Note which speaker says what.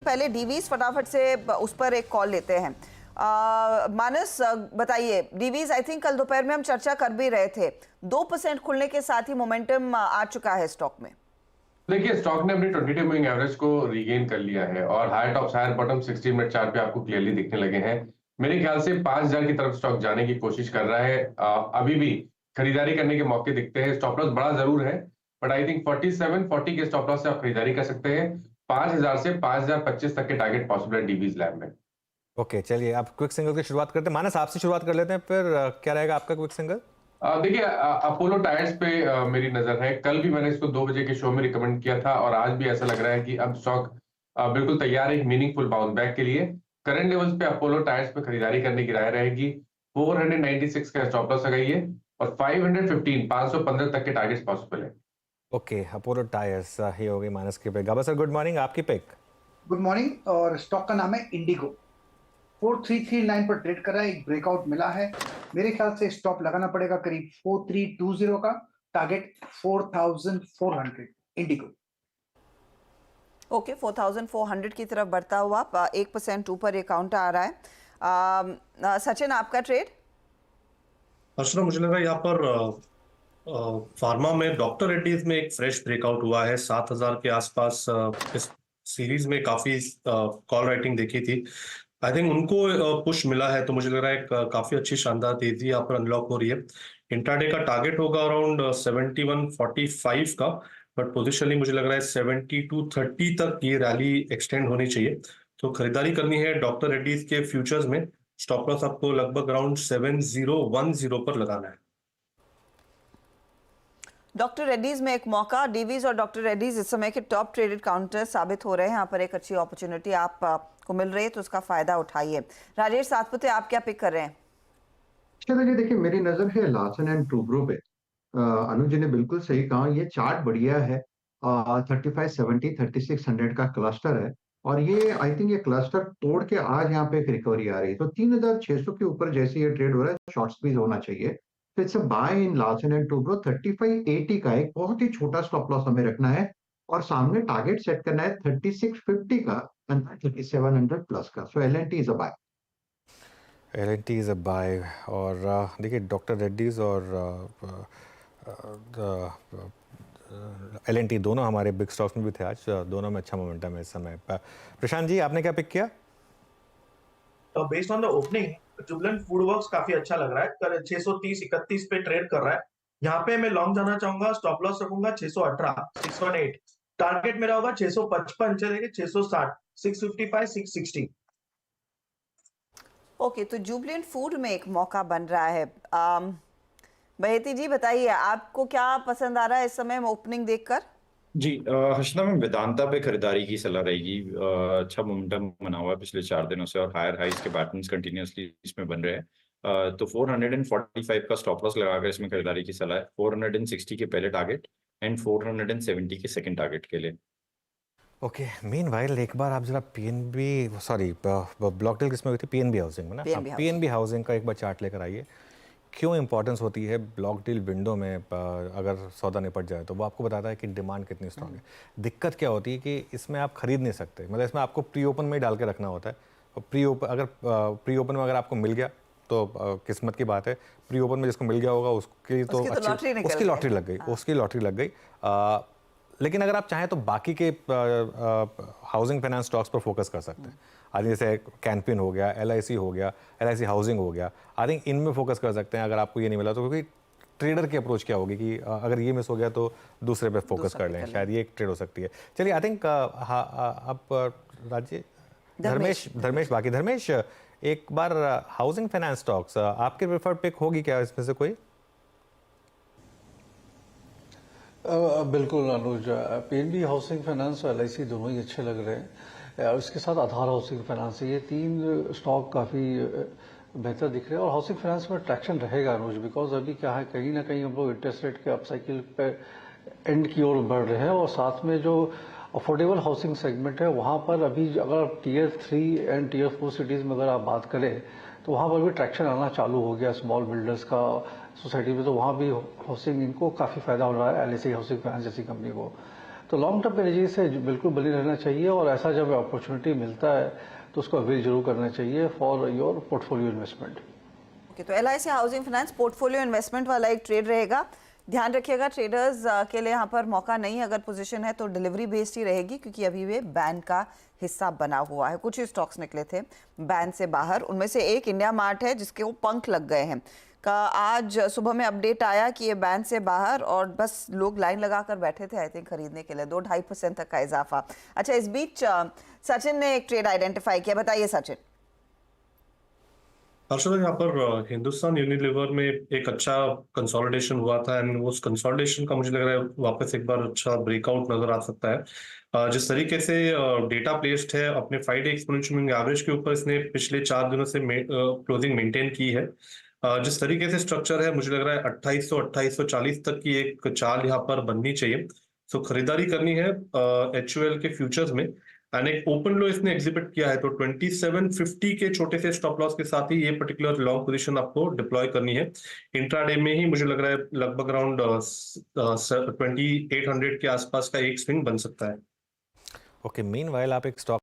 Speaker 1: पहले डीवीज फटाफट से उस पर एक कॉल लेते हैं। मानस बताइए, डीवीज आई थिंक कल दोपहर में हम चर्चा कर भी रहे थे, 2% खुलने के साथ ही मोमेंटम आ चुका है स्टॉक में।
Speaker 2: देखिए, स्टॉक ने अपनी 22 मूविंग एवरेज को रीगेन कर लिया है और higher tops higher bottom 60 minute chart पे आपको क्लियरली दिखने लगे हैं। मेरे ख्याल से 5000 की तरफ स्टॉक जाने की कोशिश कर रहा है। अभी भी खरीदारी करने के मौके दिखते हैं। स्टॉप लॉस बड़ा जरूर है, बट आई थिंक 47-40 के स्टॉप लॉस से आप खरीदारी कर सकते हैं। 5000 से 5025 तक के टारगेट पॉसिबल है डीवीज लैब में।
Speaker 3: ओके, चलिए आप क्विक सिंगल की शुरुआत करते हैं। मानस आपसे शुरुआत कर लेते हैं, फिर क्या रहेगा आपका क्विक सिंगल?
Speaker 2: देखिए, अपोलो टायर्स पे मेरी नजर है। कल भी मैंने इसको 2 बजे के शो में रिकमेंड किया था और आज भी ऐसा लग रहा है कि अब स्टॉक बिल्कुल तैयार है एक मीनिंगफुल बाउंस बैक के लिए। करंट लेवल्स पे अपोलो टायर्स पे खरीदारी करने की राय रहेगी। 496 का स्टॉप लॉस लगाइए और 515 तक के टारगेट्स पॉसिबल है।
Speaker 3: ओके, अपोलो टायर्स ही हो गई मानस की पिक। गाबा सर, गुड मॉर्निंग, आपकी पिक?
Speaker 4: Good morning. और स्टॉक का नाम है इंडिगो। 4339 पर ट्रेड कर रहा है, एक ब्रेकआउट मिला है। मेरे ख्याल से स्टॉप लगाना पड़ेगा करीब 4320 का, टारगेट 4400 इंडिगो।
Speaker 1: ओके, 4400 की तरफ बढ़ता हुआ 1% ऊपर एक काउंटर आ रहा है। सचिन, आपका ट्रेड?
Speaker 5: अर्चना, मुझे लगा यहाँ पर फार्मा में डॉक्टर रेड्डीज में एक फ्रेश ब्रेकआउट हुआ है 7000 के आसपास। इस सीरीज में काफी कॉल राइटिंग देखी थी। आई थिंक उनको पुश मिला है, तो मुझे लग रहा है काफी अच्छी शानदार तेजी यहाँ पर अनलॉक हो रही है। इंट्राडे का टारगेट होगा अराउंड 7145 का, बट पोजिशनली मुझे लग रहा है 7230 तक ये रैली एक्सटेंड होनी चाहिए। तो खरीदारी करनी है डॉक्टर रेड्डीज के फ्यूचर्स में। स्टॉप लॉस आपको लगभग अराउंड 7010 पर लगाना है।
Speaker 1: डॉक्टर रेड्डीज में एक मौका। डीवीज और डॉक्टर रेड्डीज इस समय के टॉप ट्रेडेड काउंटर साबित हो रहे हैं। यहाँ पर एक अच्छी अपॉर्चुनिटी आपको मिल रही है, तो उसका फायदा उठाइए। राजेश सातपुते, आप क्या पिक कर रहे हैं?
Speaker 6: चलिए, देखिए मेरी नजर है लार्सन एंड टूब्रो पे। अनुज ने बिल्कुल सही कहा, ये चार्ट बढ़िया है। 3570 3600 का क्लस्टर है और ये आई थिंक ये क्लस्टर तोड़ के आज यहाँ पे एक रिकवरी आ रही है, तो 3600 के ऊपर जैसे ये ट्रेड हो रहा है, शॉर्ट स्क्वीज होना चाहिए। तो it's a buy in Larsen and Toubro. 3580 का एक बहुत ही छोटा स्टॉप लॉस हमें रखना है और सामने टारगेट सेट करना है 3650 का एंड 3700 प्लस का। So L and T is a buy.
Speaker 3: L&T is a buy. और देखिए, डॉक्टर रेड्डीज और L&T दोनों हमारे बिग स्टॉक्स में भी थे आज। दोनों में अच्छा मोमेंटम है इस समय। प्रशांत जी, आपने क्या पिक किया?
Speaker 7: Based on the opening Jubilant food works काफी अच्छा लग रहा है। 630-31 पे ट्रेड कर रहा है। यहाँ पे मैं लॉन्ग जाना चाहूंगा, स्टॉप लॉस रखूंगा 618 618। टारगेट मेरा होगा 655, चलेगा 660 655 660।
Speaker 1: ओके, तो जुबलेंट फूड में एक मौका बन रहा है। बहेती जी बताइए, आपको क्या पसंद आ रहा है इस समय ओपनिंग देखकर?
Speaker 8: जी, हर्षदा में वेदांता पे खरीदारी की सलाह रहेगी। अच्छा मोमेंटम बना हुआ है पिछले 4 दिनों से और हायर हाइस के पैटर्न्स कंटिन्यूअसली इसमें बन रहे हैं। तो 445 का स्टॉप लॉस लगाकर इसमें खरीदारी की सलाह है। 460 के पहले टारगेट एंड 470 के सेकंड टारगेट के लिए।
Speaker 3: ओके, मीनवाइल एक बार आप जरा पीएनबी, सॉरी ब्लॉक डील किसमें हुई थी? पीएनबी हाउसिंग में ना। पीएनबी हाउसिंग का एक बार चार्ट लेकर आइए। क्यों इंपॉर्टेंस होती है ब्लॉक डील विंडो में? अगर सौदा निपट जाए तो वो आपको बताता है कि डिमांड कितनी स्ट्रांग है। दिक्कत क्या होती है कि इसमें आप खरीद नहीं सकते, मतलब इसमें आपको प्री ओपन में ही डाल के रखना होता है। और प्री ओपन में अगर आपको मिल गया तो किस्मत की बात है। प्री ओपन में जिसको मिल गया होगा उसकी तो अच्छी, उसकी लॉटरी लग गई, उसकी लॉटरी लग गई। लेकिन अगर आप चाहें तो बाकी के हाउसिंग फाइनेंस स्टॉक्स पर फोकस कर सकते हैं। आई थिंक जैसे कैनपिन हो गया, LIC हो गया, LIC हाउसिंग हो गया। आई थिंक इनमें फोकस कर सकते हैं अगर आपको ये नहीं मिला तो। क्योंकि ट्रेडर की अप्रोच क्या होगी कि अगर ये मिस हो गया तो दूसरे पे फोकस कर लें, शायद ये एक ट्रेड हो सकती है। चलिए, आई थिंक आप राज्य धर्मेश बाकी धर्मेश, एक बार हाउसिंग फाइनेंस स्टॉक्स आपके प्रेफर्ड पिक होगी क्या इसमें से कोई?
Speaker 9: बिल्कुल अनुज, पीएनबी हाउसिंग फाइनेंस और LIC दोनों ही अच्छे लग रहे हैं। उसके साथ आधार हाउसिंग फाइनेंस, ये 3 स्टॉक काफ़ी बेहतर दिख रहे हैं। और हाउसिंग फाइनेंस में ट्रैक्शन रहेगा अनुज, बिकॉज अभी क्या है, कहीं ना कहीं हम लोग इंटरेस्ट रेट के अपसाइकिल पे एंड की ओर बढ़ रहे हैं। और साथ में जो अफोर्डेबल हाउसिंग सेगमेंट है वहाँ पर अभी अगर Tier 3 एंड Tier 4 सिटीज़ में अगर आप बात करें तो वहाँ पर भी ट्रैक्शन आना चालू हो गया स्मॉल बिल्डर्स का सोसाइटी में। तो वहाँ भी हाउसिंग इनको काफ़ी फायदा हो रहा है, LIC हाउसिंग फाइनेंस जैसी कंपनी को। तो लॉन्ग टर्म एनर्जी से बिल्कुल बनी रहना चाहिए, और ऐसा जब अपॉर्चुनिटी मिलता है तो उसको अवेल जरूर करना चाहिए for your portfolio investment.
Speaker 1: Okay, तो LIC housing finance portfolio investment वाला एक ट्रेड रहेगा। ध्यान रखिएगा ट्रेडर्स के लिए यहाँ पर मौका नहीं, अगर पोजीशन है तो डिलीवरी बेस्ड ही रहेगी, क्योंकि अभी वे बैन का हिस्सा बना हुआ है। कुछ ही स्टॉक्स निकले थे बैन से बाहर, उनमें से एक इंडिया मार्ट है जिसके वो पंख लग गए हैं का आज सुबह में अपडेट आया कि ये बैन से बाहर, और बस लोग लाइन लगाकर बैठे थे आई थिंक खरीदने के लिए। 2-2.5% तक का इजाफा। अच्छा, इस बीच सचिन ने एक ट्रेड आइडेंटिफाई किया, बताइए सचिन।
Speaker 5: हर्षद, यहाँ पर हिंदुस्तान यूनिलीवर में एक अच्छा कंसोलिडेशन हुआ था, एंड उस कंसोलिडेशन का मुझे लग रहा है वापस एक बार अच्छा ब्रेकआउट नजर आ सकता है। जिस तरीके से डेटा प्लेस्ड है अपने 5-day एक्सपोनेंशियल मूविंग एवरेज के ऊपर, इसने पिछले 4 दिनों से क्लोजिंग मेंटेन की है। जिस तरीके से स्ट्रक्चर है, मुझे लग रहा है 2800-2840 तक की एक चाल यहाँ पर बननी चाहिए। सो खरीदारी करनी है HUL के फ्यूचर्स में, एंड एक ओपन लो इसने एग्जिबिट किया है, तो 2750 के छोटे से स्टॉप लॉस के साथ ही ये पर्टिकुलर लॉन्ग पोजीशन आपको डिप्लॉय करनी है। इंट्राडे में ही मुझे लग रहा है लगभग अराउंड 2800 के आसपास का एक स्विंग बन सकता है।
Speaker 3: ओके, मीनवाइल आप एक स्टॉक